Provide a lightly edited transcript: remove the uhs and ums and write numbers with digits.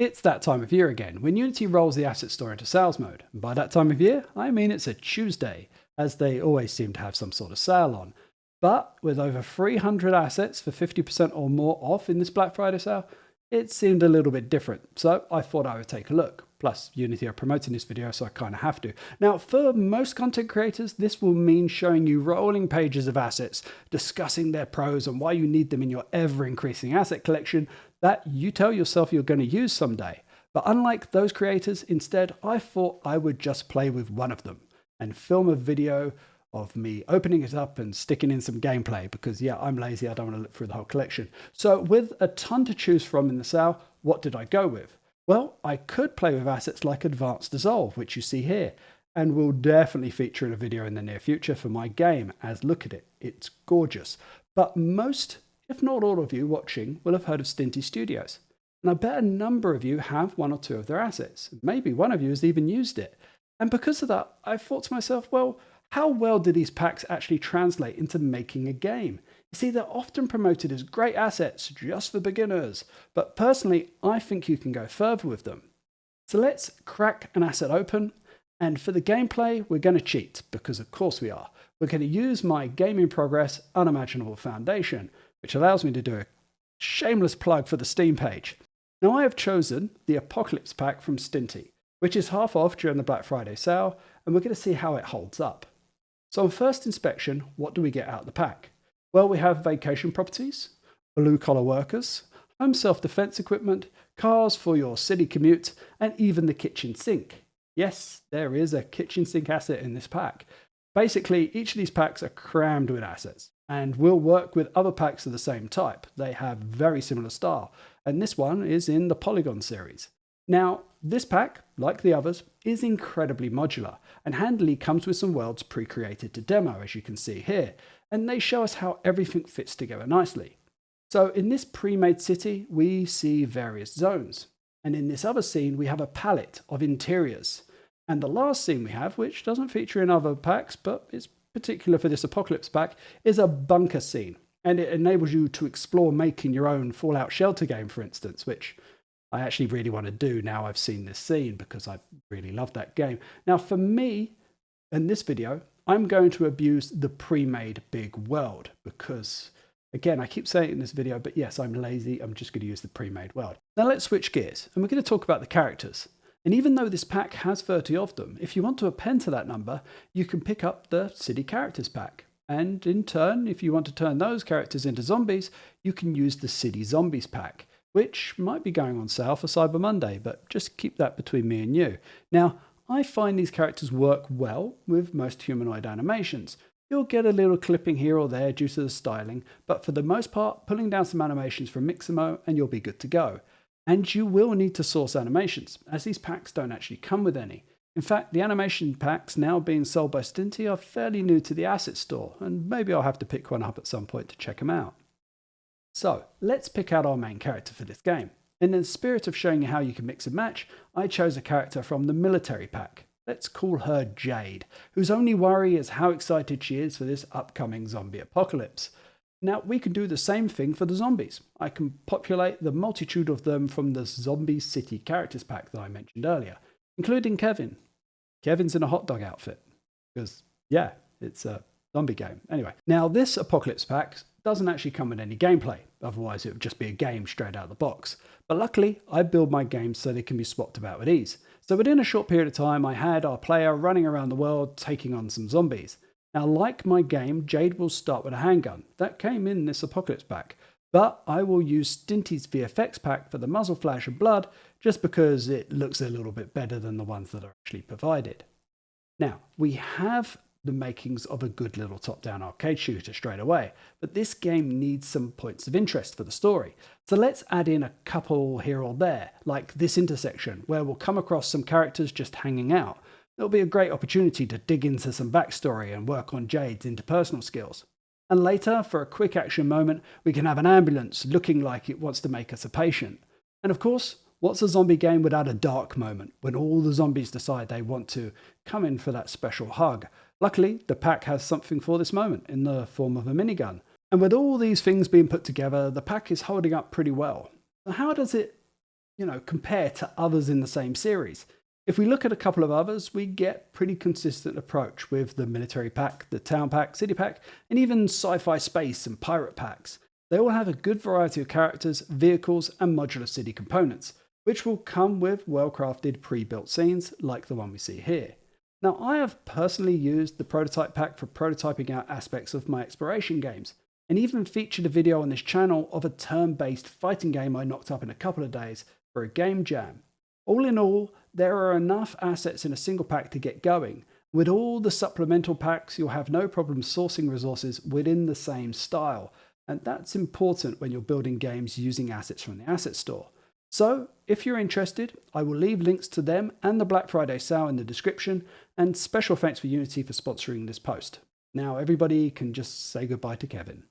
It's that time of year again, when Unity rolls the asset store into sales mode. And by that time of year, I mean it's a Tuesday, as they always seem to have some sort of sale on. But with over 300 assets for 50% or more off in this Black Friday sale, it seemed a little bit different. So I thought I would take a look. Plus, Unity are promoting this video, so I kind of have to. Now, for most content creators, this will mean showing you rolling pages of assets, discussing their pros and why you need them in your ever-increasing asset collection that you tell yourself you're going to use someday. But unlike those creators, instead, I thought I would just play with one of them and film a video of me opening it up and sticking in some gameplay because, yeah, I'm lazy. I don't want to look through the whole collection. So with a ton to choose from in the sale, what did I go with? Well, I could play with assets like Advanced Dissolve, which you see here, and will definitely feature in a video in the near future for my game, as look at it, it's gorgeous. But most, if not all of you watching will have heard of Stinty Studios. And I bet a number of you have one or two of their assets. Maybe one of you has even used it. And because of that, I thought to myself, well, how well do these packs actually translate into making a game? You see, they're often promoted as great assets just for beginners, but personally, I think you can go further with them. So let's crack an asset open, and for the gameplay, we're going to cheat, because of course we are. We're going to use my Game in Progress Unimaginable Foundation, which allows me to do a shameless plug for the Steam page. Now I have chosen the Apocalypse pack from Stinty, which is half off during the Black Friday sale, and we're going to see how it holds up. So on first inspection, what do we get out of the pack? Well, we have vacation properties, blue-collar workers, home self-defense equipment, cars for your city commute, and even the kitchen sink. Yes, there is a kitchen sink asset in this pack. Basically, each of these packs are crammed with assets and will work with other packs of the same type. They have very similar style, and this one is in the Polygon series. Now, this pack, like the others, is incredibly modular and handily comes with some worlds pre-created to demo, as you can see here, and they show us how everything fits together nicely. So in this pre-made city, we see various zones, and in this other scene, we have a palette of interiors. And the last scene we have, which doesn't feature in other packs, but is particular for this Apocalypse pack, is a bunker scene, and it enables you to explore making your own Fallout Shelter game, for instance, which I actually really want to do now I've seen this scene because I really love that game. Now for me, in this video, I'm going to abuse the pre-made big world because, again, I keep saying it in this video, but yes, I'm lazy. I'm just going to use the pre-made world. Now let's switch gears and we're going to talk about the characters. And even though this pack has 30 of them, if you want to append to that number, you can pick up the City Characters pack. And in turn, if you want to turn those characters into zombies, you can use the City Zombies pack, which might be going on sale for Cyber Monday, but just keep that between me and you. Now, I find these characters work well with most humanoid animations. You'll get a little clipping here or there due to the styling, but for the most part, pulling down some animations from Mixamo and you'll be good to go. And you will need to source animations, as these packs don't actually come with any. In fact, the animation packs now being sold by Stinty are fairly new to the asset store, and maybe I'll have to pick one up at some point to check them out. So let's pick out our main character for this game. In the spirit of showing you how you can mix and match, I chose a character from the Military pack. Let's call her Jade, whose only worry is how excited she is for this upcoming zombie apocalypse. Now we can do the same thing for the zombies. I can populate the multitude of them from the Zombie City Characters pack that I mentioned earlier, including Kevin. Kevin's in a hot dog outfit, because yeah, it's a zombie game. Anyway, now this Apocalypse pack doesn't actually come with any gameplay, otherwise it would just be a game straight out of the box. But luckily, I build my games so they can be swapped about with ease. So within a short period of time, I had our player running around the world taking on some zombies. Now, like my game, Jade will start with a handgun. That came in this Apocalypse pack, but I will use Stinty's VFX pack for the muzzle flash and blood, just because it looks a little bit better than the ones that are actually provided. Now, we have the makings of a good little top-down arcade shooter straight away, but this game needs some points of interest for the story. So let's add in a couple here or there, like this intersection, where we'll come across some characters just hanging out. It'll be a great opportunity to dig into some backstory and work on Jade's interpersonal skills. And later, for a quick action moment, we can have an ambulance looking like it wants to make us a patient. And of course, what's a zombie game without a dark moment, when all the zombies decide they want to come in for that special hug? Luckily, the pack has something for this moment in the form of a minigun. And with all these things being put together, the pack is holding up pretty well. How does it compare to others in the same series. If we look at a couple of others, we get pretty consistent approach with the military pack, the town pack, city pack, and even sci-fi space and pirate packs. They all have a good variety of characters, vehicles, and modular city components, which will come with well-crafted pre-built scenes like the one we see here. Now, I have personally used the prototype pack for prototyping out aspects of my exploration games, and even featured a video on this channel of a turn-based fighting game I knocked up in a couple of days for a game jam. All in all, there are enough assets in a single pack to get going. With all the supplemental packs, you'll have no problem sourcing resources within the same style, and that's important when you're building games using assets from the asset store. So, if you're interested, I will leave links to them and the Black Friday sale in the description, and special thanks for Unity for sponsoring this post. Now everybody can just say goodbye to Kevin.